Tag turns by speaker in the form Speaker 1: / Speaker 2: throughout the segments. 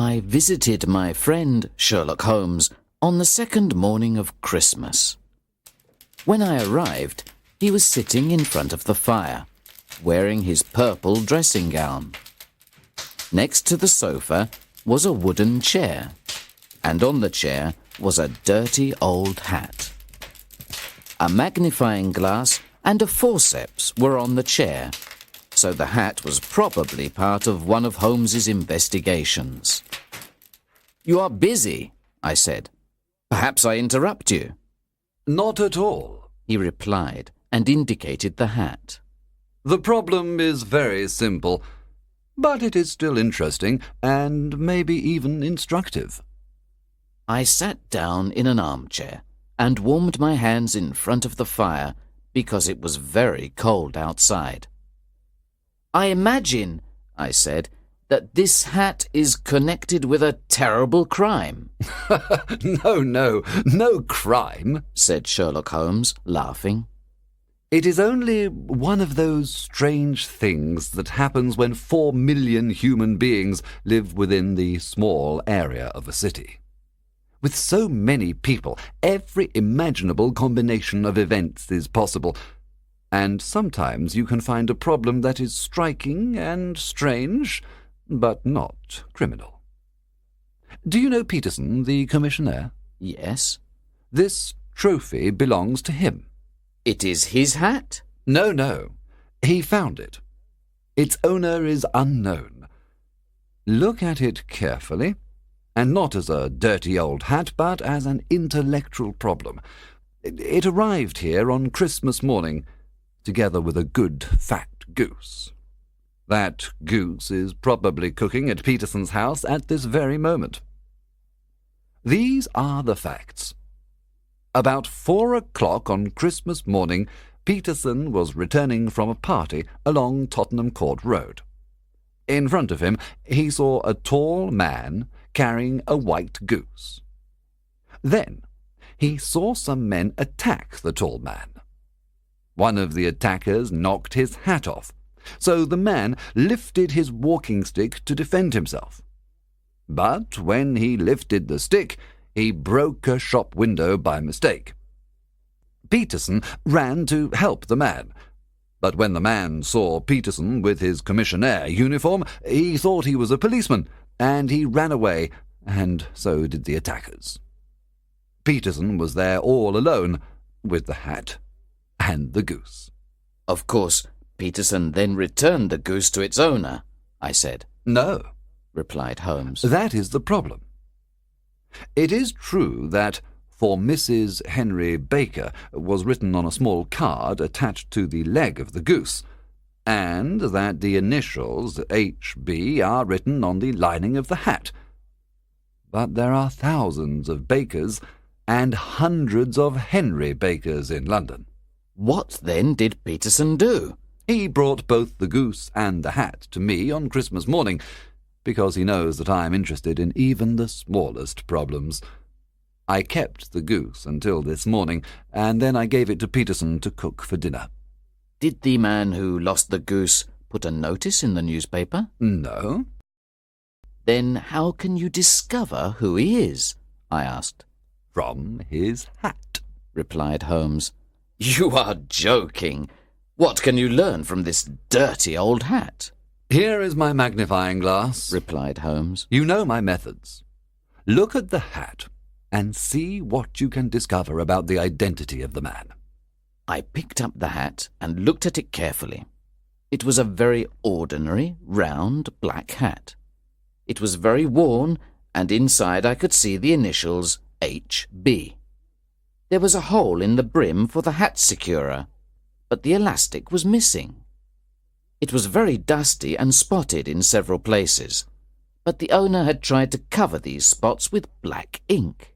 Speaker 1: I visited my friend Sherlock Holmes on the second morning of Christmas. When I arrived, he was sitting in front of the fire, wearing his purple dressing gown. Next to the sofa was a wooden chair, and on the chair was a dirty old hat. A magnifying glass and a forceps were on the chair, so the hat was probably part of one of Holmes's investigations. "You are busy," I said. "Perhaps I interrupt you."
Speaker 2: "Not at all,"
Speaker 1: he replied, and indicated the hat.
Speaker 2: "The problem is very simple, but it is still interesting and maybe even instructive."
Speaker 1: I sat down in an armchair and warmed my hands in front of the fire because it was very cold outside. "I imagine," I said, "that this hat is connected with a terrible crime."
Speaker 2: No crime,"
Speaker 1: said Sherlock Holmes, laughing.
Speaker 2: "It is only one of those strange things that happens when 4 million human beings live within the small area of a city. With so many people, every imaginable combination of events is possible, and sometimes you can find a problem that is striking and strange, but not criminal. Do you know Peterson, the commissionaire?"
Speaker 1: "Yes."
Speaker 2: "This trophy belongs to him."
Speaker 1: "It is his hat?"
Speaker 2: No. He found it. Its owner is unknown. Look at it carefully, and not as a dirty old hat, but as an intellectual problem. It arrived here on Christmas morning, together with a good fat goose. That goose is probably cooking at Peterson's house at this very moment. These are the facts. About 4 o'clock on Christmas morning, Peterson was returning from a party along Tottenham Court Road. In front of him, he saw a tall man carrying a white goose. Then he saw some men attack the tall man. One of the attackers knocked his hat off, so the man lifted his walking stick to defend himself. But when he lifted the stick, he broke a shop window by mistake. Peterson ran to help the man, but when the man saw Peterson with his commissionaire uniform, he thought he was a policeman, and he ran away, and so did the attackers. Peterson was there all alone, with the hat and the goose."
Speaker 1: "Of course, Peterson then returned the goose to its owner," I said.
Speaker 2: "No,"
Speaker 1: replied Holmes.
Speaker 2: "that is the problem. It is true that 'For Mrs. Henry Baker' was written on a small card attached to the leg of the goose, and that the initials H.B. are written on the lining of the hat. But there are thousands of Bakers and hundreds of Henry Bakers in London."
Speaker 1: "What then did Peterson do?"
Speaker 2: "He brought both the goose and the hat to me on Christmas morning, because he knows that I am interested in even the smallest problems. I kept the goose until this morning, and then I gave it to Peterson to cook for dinner."
Speaker 1: "Did the man who lost the goose put a notice in the newspaper?"
Speaker 2: "No."
Speaker 1: "Then how can you discover who he is?" I asked.
Speaker 2: "From his hat,"
Speaker 1: replied Holmes. "You are joking. What can you learn from this dirty old hat?"
Speaker 2: "Here is my magnifying glass,"
Speaker 1: replied Holmes.
Speaker 2: "You know my methods. Look at the hat and see what you can discover about the identity of the man."
Speaker 1: I picked up the hat and looked at it carefully. It was a very ordinary, round, black hat. It was very worn, and inside I could see the initials H.B. There was a hole in the brim for the hat securer, but the elastic was missing. It was very dusty and spotted in several places, but the owner had tried to cover these spots with black ink.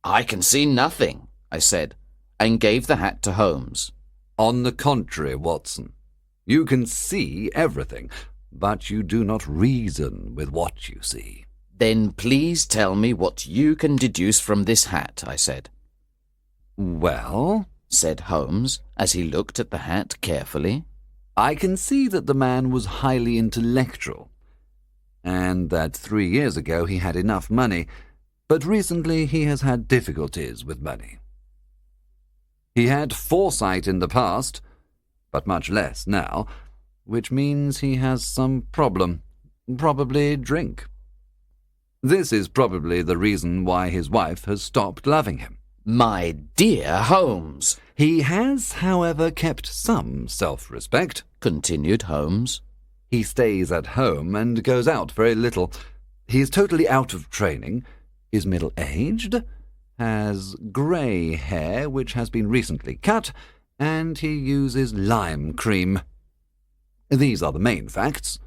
Speaker 1: "I can see nothing," I said, and gave the hat to Holmes.
Speaker 2: "On the contrary, Watson, you can see everything, but you do not reason with what you see."
Speaker 1: "Then please tell me what you can deduce from this hat," I said.
Speaker 2: "Well,"
Speaker 1: said Holmes, as he looked at the hat carefully,
Speaker 2: "I can see that the man was highly intellectual, and understand that 3 years ago he had enough money, but recently he has had difficulties with money. He had foresight in the past, but much less now, which means he has some problem, probably drink. This is probably the reason why his wife has stopped loving him.
Speaker 1: My dear Holmes,
Speaker 2: He has, however, kept some self-respect,
Speaker 1: continued Holmes.
Speaker 2: He stays at home and goes out very little. He is totally out of training, is middle-aged, has grey hair which has been recently cut, and he uses lime cream. These are the main facts.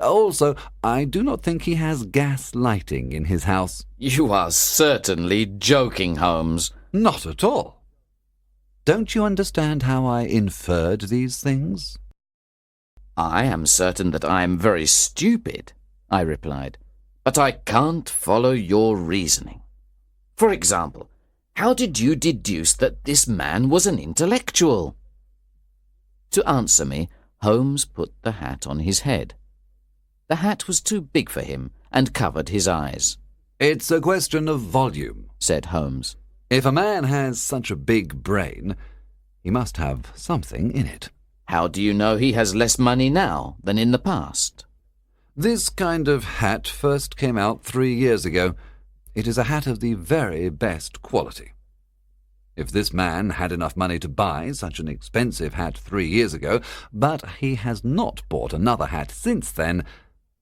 Speaker 2: Also, I do not think he has gas lighting in his house.
Speaker 1: You are certainly joking, Holmes.
Speaker 2: Not at all. Don't you understand how I inferred these things?
Speaker 1: I am certain that I am very stupid, I replied, but I can't follow your reasoning. For example, how did you deduce that this man was an intellectual? To answer me, Holmes put the hat on his head. The hat was too big for him and covered his eyes.
Speaker 2: It's a question of volume,
Speaker 1: said Holmes.
Speaker 2: If a man has such a big brain, he must have something in it.
Speaker 1: How do you know he has less money now than in the past?
Speaker 2: This kind of hat first came out 3 years ago. It is a hat of the very best quality. If this man had enough money to buy such an expensive hat 3 years ago, but he has not bought another hat since then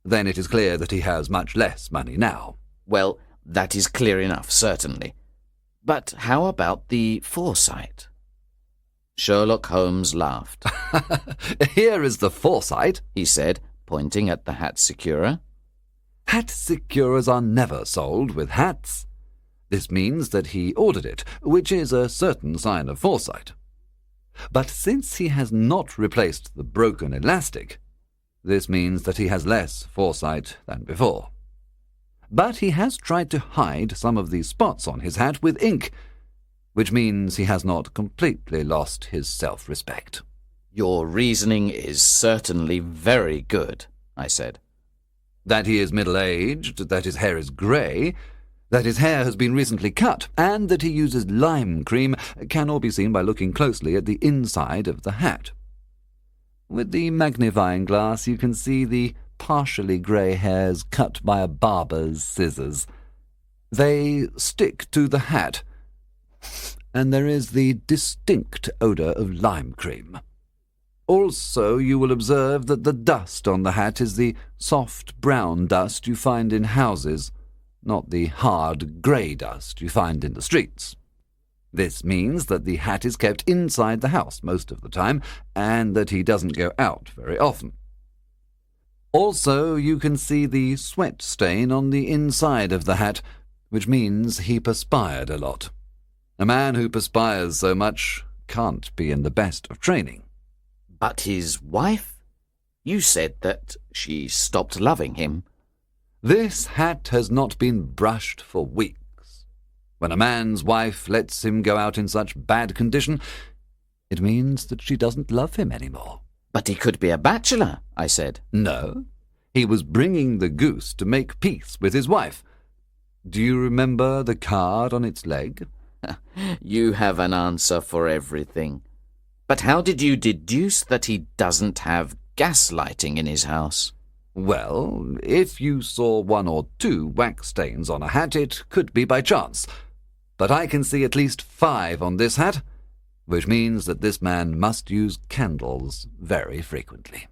Speaker 2: it is clear that he has much less money now.
Speaker 1: Well, that is clear enough, certainly. But how about the foresight? Sherlock Holmes laughed.
Speaker 2: Here is the foresight,
Speaker 1: he said, pointing at the hat securer.
Speaker 2: Hat securers are never sold with hats. This means that he ordered it, which is a certain sign of foresight. But since he has not replaced the broken elastic, this means that he has less foresight than before. But he has tried to hide some of the spots on his hat with ink, which means he has not completely lost his self-respect.
Speaker 1: Your reasoning is certainly very good, I said.
Speaker 2: That he is middle-aged, that his hair is grey, that his hair has been recently cut, and that he uses lime cream can all be seen by looking closely at the inside of the hat. With the magnifying glass you can see the partially grey hairs cut by a barber's scissors. They stick to the hat, and there is the distinct odour of lime cream. Also, you will observe that the dust on the hat is the soft brown dust you find in houses, not the hard grey dust you find in the streets. This means that the hat is kept inside the house most of the time, and that he doesn't go out very often. Also, you can see the sweat stain on the inside of the hat, which means he perspired a lot. A man who perspires so much can't be in the best of training.
Speaker 1: But his wife? You said that she stopped loving him.
Speaker 2: This hat has not been brushed for weeks. When a man's wife lets him go out in such bad condition, it means that she doesn't love him anymore.
Speaker 1: But he could be a bachelor, I said.
Speaker 2: No, he was bringing the goose to make peace with his wife. Do you remember the card on its leg?
Speaker 1: You have an answer for everything. But how did you deduce that he doesn't have gas lighting in his house?
Speaker 2: Well, if you saw 1 or 2 wax stains on a hat, it could be by chance. But I can see at least 5 on this hat, which means that this man must use candles very frequently.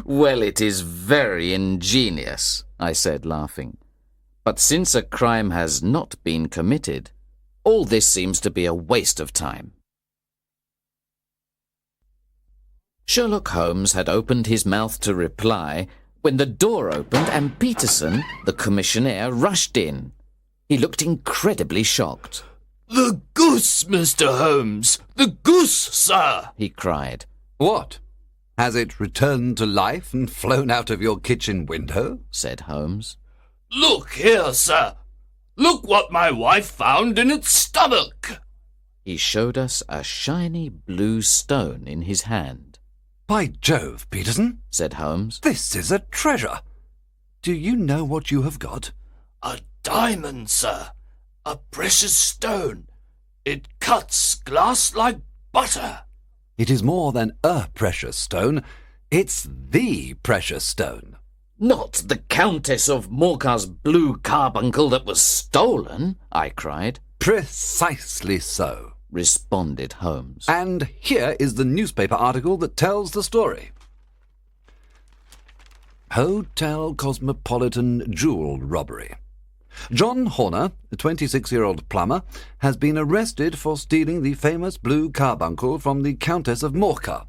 Speaker 1: Well, it is very ingenious, I said, laughing. But since a crime has not been committed, all this seems to be a waste of time. Sherlock Holmes had opened his mouth to reply when the door opened and Peterson, the commissionaire, rushed in. He looked incredibly shocked.
Speaker 3: "The goose, Mr. Holmes! The goose, sir!"
Speaker 1: he cried.
Speaker 2: What? Has it returned to life and flown out of your kitchen window?
Speaker 1: Said Holmes.
Speaker 3: "Look here, sir! Look what my wife found in its stomach!"
Speaker 1: He showed us a shiny blue stone in his hand.
Speaker 2: By Jove, Peterson,
Speaker 1: said Holmes.
Speaker 2: this is a treasure. Do you know what you have got?
Speaker 3: A diamond, sir. A precious stone. It cuts glass like butter.
Speaker 2: It is more than a precious stone. It's the precious stone.
Speaker 1: Not the Countess of Morcar's blue carbuncle that was stolen, I cried.
Speaker 2: Precisely so,
Speaker 1: responded Holmes.
Speaker 2: And here is the newspaper article that tells the story. Hotel Cosmopolitan jewel robbery. John Horner, a 26-year-old plumber, has been arrested for stealing the famous blue carbuncle from the Countess of Morcar.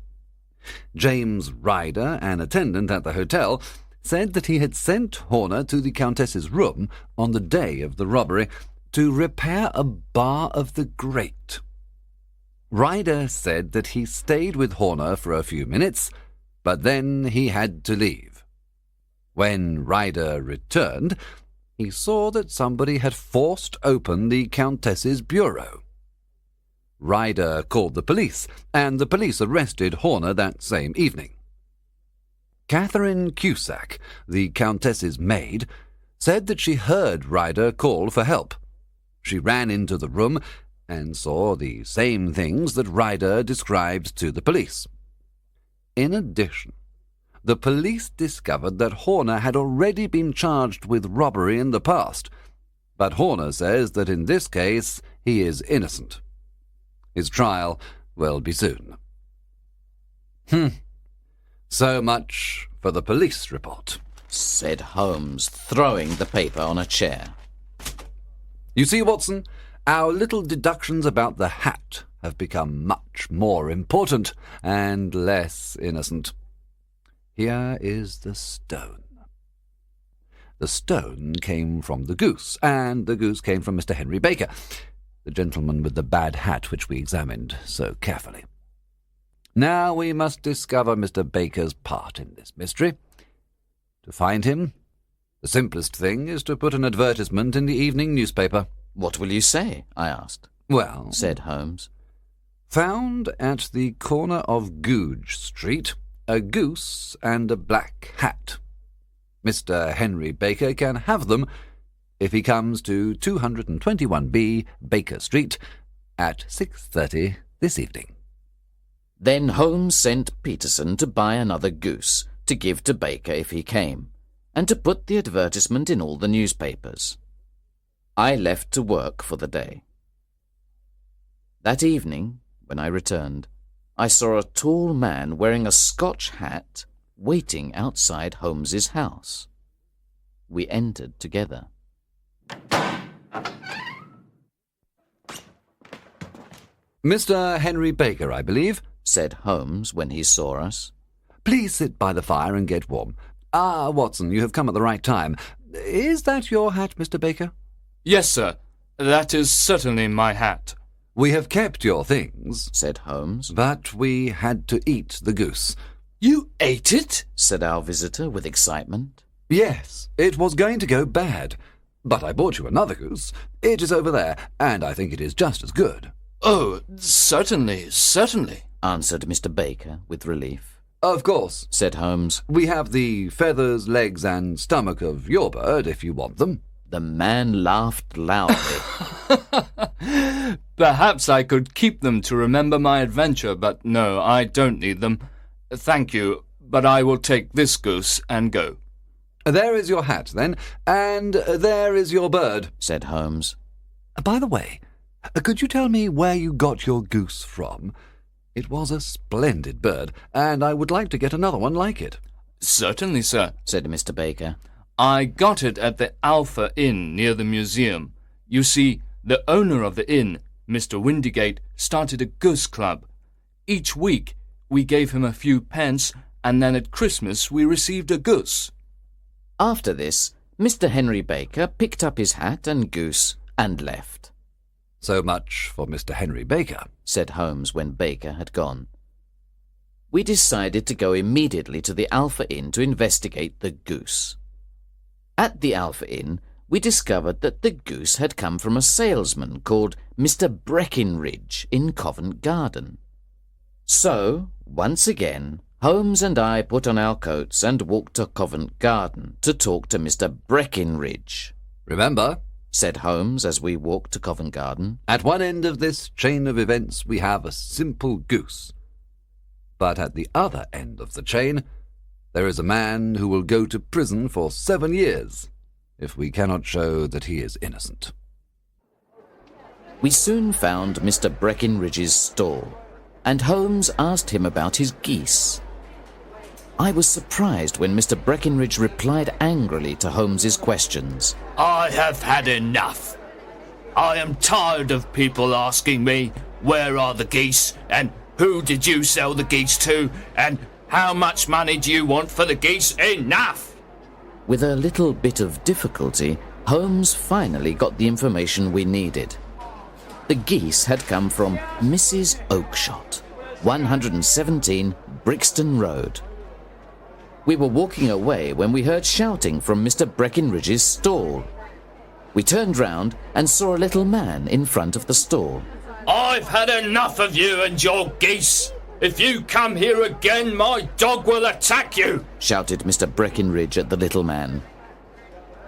Speaker 2: James Ryder, an attendant at the hotel, said that he had sent Horner to the Countess's room on the day of the robbery to repair a bar of the grate. Ryder said that he stayed with Horner for a few minutes, but then he had to leave. When Ryder returned, he saw that somebody had forced open the Countess's bureau. Ryder called the police, and the police arrested Horner that same evening. Catherine Cusack, the Countess's maid, said that she heard Ryder call for help. She ran into the room and saw the same things that Ryder described to the police. In addition, the police discovered that Horner had already been charged with robbery in the past, but Horner says that in this case he is innocent. His trial will be soon. So much for the police report,
Speaker 1: said Holmes, throwing the paper on a chair.
Speaker 2: You see, Watson, our little deductions about the hat have become much more important and less innocent. Here is the stone. The stone came from the goose, and the goose came from Mr. Henry Baker, the gentleman with the bad hat which we examined so carefully. Now we must discover Mr. Baker's part in this mystery. To find him, the simplest thing is to put an advertisement in the evening newspaper.
Speaker 1: What will you say? I asked.
Speaker 2: Well,
Speaker 1: said Holmes.
Speaker 2: Found at the corner of Goodge Street, a goose and a black hat. Mr. Henry Baker can have them if he comes to 221B Baker Street at 6:30 this evening.
Speaker 1: Then Holmes sent Peterson to buy another goose to give to Baker if he came, and to put the advertisement in all the newspapers. I left to work for the day. That evening, when I returned, I saw a tall man wearing a Scotch hat waiting outside Holmes's house. We entered together.
Speaker 2: Mr. Henry Baker, I believe,
Speaker 1: said Holmes when he saw us.
Speaker 2: Please sit by the fire and get warm. Ah, Watson, you have come at the right time. Is that your hat, Mr. Baker?
Speaker 3: Yes, sir. That is certainly my hat.
Speaker 2: We have kept your things,
Speaker 1: said Holmes,
Speaker 2: but we had to eat the goose.
Speaker 3: You ate it?
Speaker 1: said our visitor with excitement.
Speaker 2: Yes, it was going to go bad, but I bought you another goose. It is over there, and I think it is just as good.
Speaker 3: Oh, certainly, certainly,
Speaker 1: answered Mr. Baker with relief.
Speaker 2: Of course,
Speaker 1: said Holmes.
Speaker 2: We have the feathers, legs, and stomach of your bird, if you want them.
Speaker 1: The man laughed loudly.
Speaker 3: Perhaps I could keep them to remember my adventure, but no, I don't need them. Thank you, but I will take this goose and go.
Speaker 2: There is your hat, then, and there is your bird,
Speaker 1: said Holmes.
Speaker 2: By the way, could you tell me where you got your goose from? It was a splendid bird, and I would like to get another one like it.
Speaker 3: Certainly, sir,
Speaker 1: said Mr. Baker.
Speaker 3: I got it at the Alpha Inn near the museum. You see, the owner of the inn, Mr. Windigate, started a goose club. Each week we gave him a few pence, and then at Christmas we received a goose.
Speaker 1: After this, Mr. Henry Baker picked up his hat and goose and left.
Speaker 2: So much for Mr. Henry Baker,
Speaker 1: said Holmes when Baker had gone. We decided to go immediately to the Alpha Inn to investigate the goose. At the Alpha Inn, we discovered that the goose had come from a salesman called Mr. Breckinridge in Covent Garden. So, once again, Holmes and I put on our coats and walked to Covent Garden to talk to Mr. Breckinridge.
Speaker 2: Remember,
Speaker 1: said Holmes as we walked to Covent Garden,
Speaker 2: at one end of this chain of events we have a simple goose. But at the other end of the chain there is a man who will go to prison for 7 years if we cannot show that he is innocent.
Speaker 1: We soon found Mr. Breckinridge's stall, and Holmes asked him about his geese. I was surprised when Mr. Breckinridge replied angrily to Holmes's questions.
Speaker 3: I have had enough. I am tired of people asking me, where are the geese, and who did you sell the geese to, and how much money do you want for the geese? Enough!
Speaker 1: With a little bit of difficulty, Holmes finally got the information we needed. The geese had come from Mrs. Oakshott, 117 Brixton Road. We were walking away when we heard shouting from Mr. Breckinridge's stall. We turned round and saw a little man in front of the stall.
Speaker 3: I've had enough of you and your geese. If you come here again, my dog will attack you,
Speaker 1: shouted Mr. Breckinridge at the little man.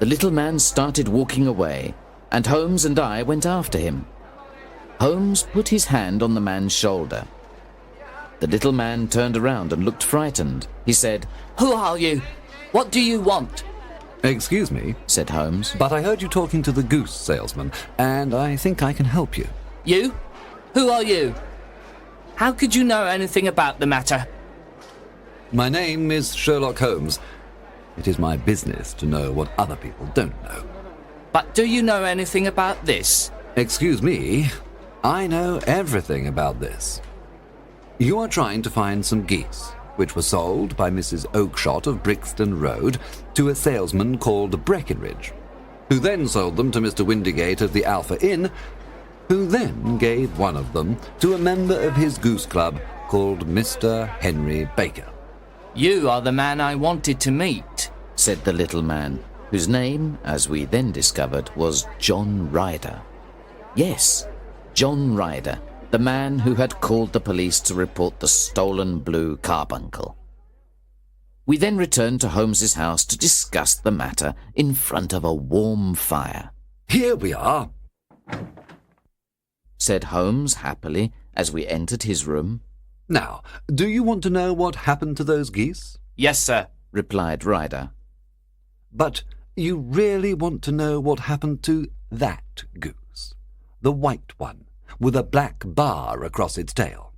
Speaker 1: The little man started walking away, and Holmes and I went after him. Holmes put his hand on the man's shoulder. The little man turned around and looked frightened. He said,
Speaker 4: "Who are you? What do you want?"
Speaker 2: Excuse me,
Speaker 1: said Holmes,
Speaker 2: but I heard you talking to the goose salesman, and I think I can help you.
Speaker 4: You? Who are you? How could you know anything about the matter?
Speaker 2: My name is Sherlock Holmes. It is my business to know what other people don't know.
Speaker 4: But do you know anything about this?
Speaker 2: Excuse me, I know everything about this. You are trying to find some geese, which were sold by Mrs. Oakshott of Brixton Road to a salesman called Breckinridge, who then sold them to Mr. Windigate of the Alpha Inn, who then gave one of them to a member of his goose club called Mr. Henry Baker.
Speaker 4: You are the man I wanted to meet,
Speaker 1: said the little man, whose name, as we then discovered, was John Ryder. Yes, John Ryder, the man who had called the police to report the stolen blue carbuncle. We then returned to Holmes's house to discuss the matter in front of a warm fire.
Speaker 2: Here we are,
Speaker 1: said Holmes happily as we entered his room.
Speaker 2: Now, do you want to know what happened to those geese?
Speaker 4: Yes, sir,
Speaker 1: replied Ryder.
Speaker 2: But you really want to know what happened to that goose, the white one, with a black bar across its tail?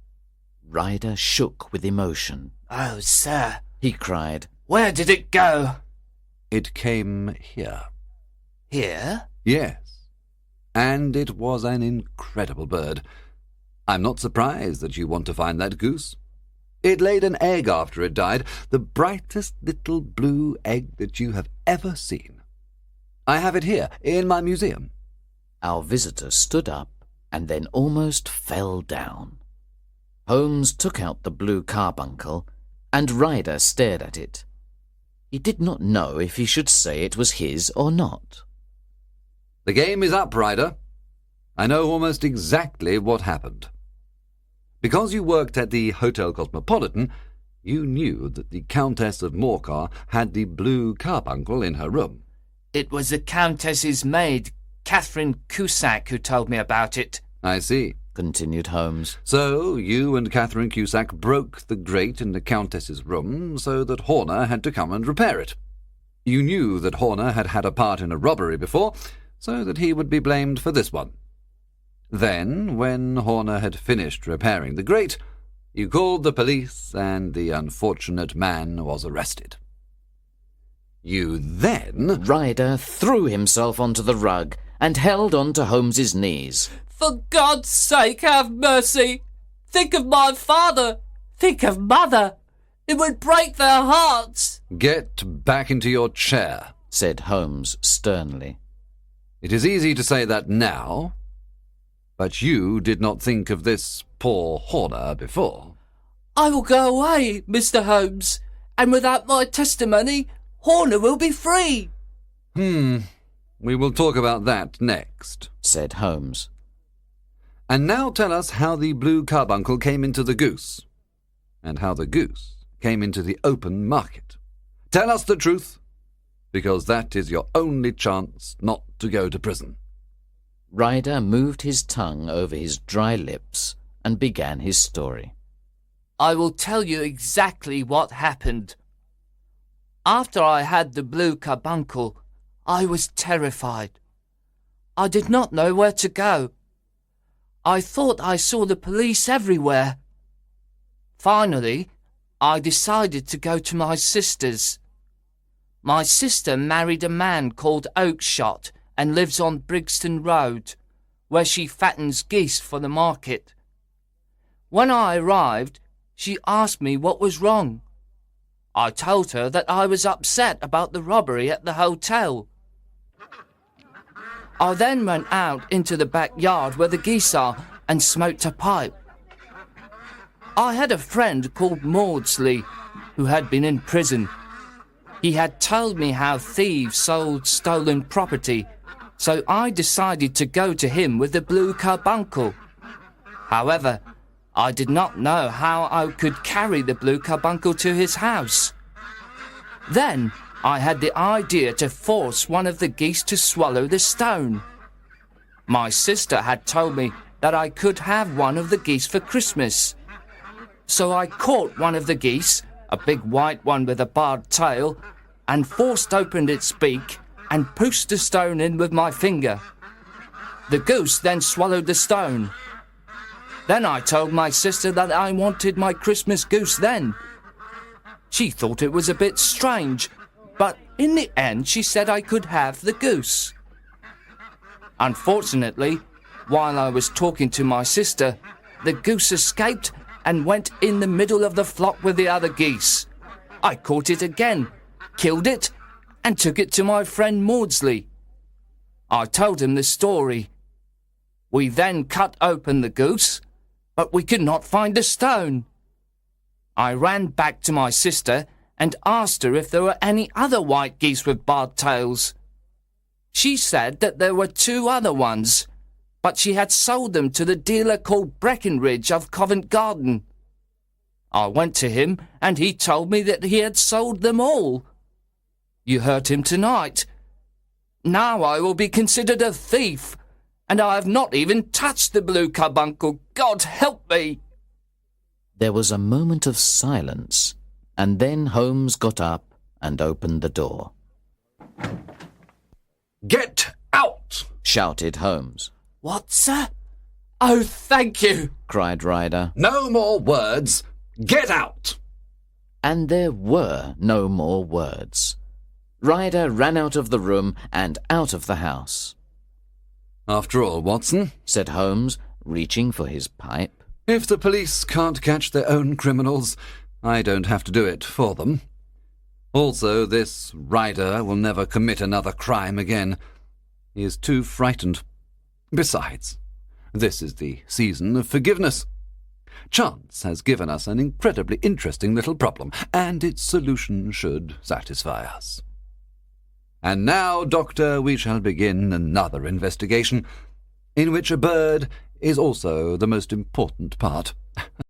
Speaker 1: Ryder shook with emotion.
Speaker 4: Oh, sir,
Speaker 1: he cried.
Speaker 4: Where did it go?
Speaker 2: It came here.
Speaker 4: Here?
Speaker 2: Yes. And it was an incredible bird. I'm not surprised that you want to find that goose. It laid an egg after it died, the brightest little blue egg that you have ever seen. I have it here, in my museum.
Speaker 1: Our visitor stood up and then almost fell down. Holmes took out the blue carbuncle, and Ryder stared at it. He did not know if he should say it was his or not.
Speaker 2: The game is up, Ryder. I know almost exactly what happened. Because you worked at the Hotel Cosmopolitan, you knew that the Countess of Morcar had the blue carbuncle in her room.
Speaker 4: It was the Countess's maid, Catherine Cusack, who told me about it.
Speaker 2: I see,
Speaker 1: continued Holmes.
Speaker 2: So you and Catherine Cusack broke the grate in the Countess's room so that Horner had to come and repair it. You knew that Horner had had a part in a robbery before, so that he would be blamed for this one. Then, when Horner had finished repairing the grate, you called the police and the unfortunate man was arrested. You then...
Speaker 1: Ryder threw himself onto the rug and held on to Holmes's knees.
Speaker 4: For God's sake, have mercy! Think of my father! Think of Mother! It would break their hearts!
Speaker 2: Get back into your chair,
Speaker 1: said Holmes sternly.
Speaker 2: It is easy to say that now, but you did not think of this poor Horner before.
Speaker 4: I will go away, Mr. Holmes, and without my testimony, Horner will be free.
Speaker 2: We will talk about that next,
Speaker 1: said Holmes.
Speaker 2: And now tell us how the blue carbuncle came into the goose, and how the goose came into the open market. Tell us the truth, because that is your only chance not to go to prison.
Speaker 1: Ryder moved his tongue over his dry lips and began his story.
Speaker 4: I will tell you exactly what happened. After I had the blue carbuncle, I was terrified. I did not know where to go. I thought I saw the police everywhere. Finally, I decided to go to my sister's. My sister married a man called Oakshott and lives on Brixton Road, where she fattens geese for the market. When I arrived, she asked me what was wrong. I told her that I was upset about the robbery at the hotel. I then went out into the backyard where the geese are and smoked a pipe. I had a friend called Maudsley who had been in prison. He had told me how thieves sold stolen property, so I decided to go to him with the blue carbuncle. However, I did not know how I could carry the blue carbuncle to his house. Then I had the idea to force one of the geese to swallow the stone. My sister had told me that I could have one of the geese for Christmas. So I caught one of the geese, a big white one with a barred tail, and forced open its beak and pushed the stone in with my finger. The goose then swallowed the stone. Then I told my sister that I wanted my Christmas goose then. She thought it was a bit strange, but in the end she said I could have the goose. Unfortunately, while I was talking to my sister, the goose escaped and went in the middle of the flock with the other geese. I caught it again, killed it, and took it to my friend Maudsley. I told him the story. We then cut open the goose, but we could not find the stone. I ran back to my sister and asked her if there were any other white geese with barred tails. She said that there were 2 other ones, but she had sold them to the dealer called Breckenridge of Covent Garden. I went to him and he told me that he had sold them all. You heard him tonight. Now I will be considered a thief, and I have not even touched the blue carbuncle. God help me!
Speaker 1: There was a moment of silence, and then Holmes got up and opened the door.
Speaker 2: Get out!
Speaker 1: Shouted Holmes.
Speaker 4: What, sir? Oh, thank you!
Speaker 1: Cried Ryder.
Speaker 2: No more words. Get out!
Speaker 1: And there were no more words. Ryder ran out of the room and out of the house.
Speaker 2: After all, Watson,
Speaker 1: said Holmes, reaching for his pipe,
Speaker 2: if the police can't catch their own criminals, I don't have to do it for them. Also, this Ryder will never commit another crime again. He is too frightened. Besides, this is the season of forgiveness. Chance has given us an incredibly interesting little problem, and its solution should satisfy us. And now, Doctor, we shall begin another investigation, in which a bird is also the most important part.